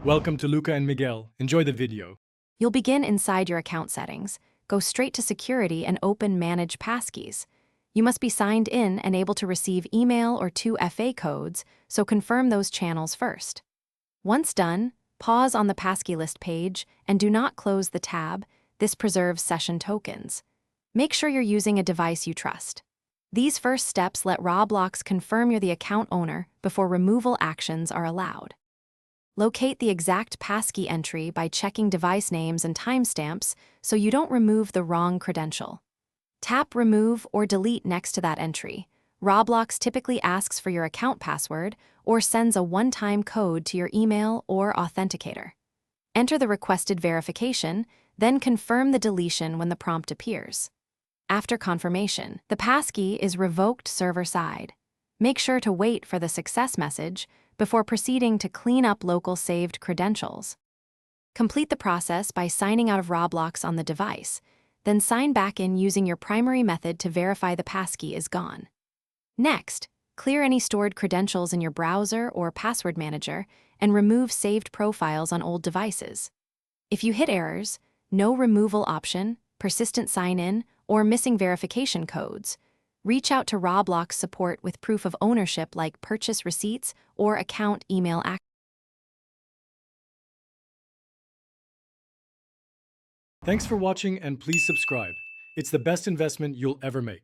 Welcome to Luca and Miguel. Enjoy the video. You'll begin inside your account settings, go straight to Security and open Manage Passkeys. You must be signed in and able to receive email or 2FA codes, so confirm those channels first. Once done, pause on the Passkey list page and do not close the tab. This preserves session tokens. Make sure you're using a device you trust. These first steps let Roblox confirm you're the account owner before removal actions are allowed. Locate the exact Passkey entry by checking device names and timestamps so you don't remove the wrong credential. Tap Remove or Delete next to that entry. Roblox typically asks for your account password or sends a one-time code to your email or authenticator. Enter the requested verification, then confirm the deletion when the prompt appears. After confirmation, the Passkey is revoked server-side. Make sure to wait for the success message before proceeding to clean up local saved credentials. Complete the process by signing out of Roblox on the device, then sign back in using your primary method to verify the Passkey is gone. Next, clear any stored credentials in your browser or password manager and remove saved profiles on old devices. If you hit errors, no removal option, persistent sign-in, or missing verification codes, reach out to Roblox support with proof of ownership like purchase receipts or account email access. Thanks for watching and please subscribe. It's the best investment you'll ever make.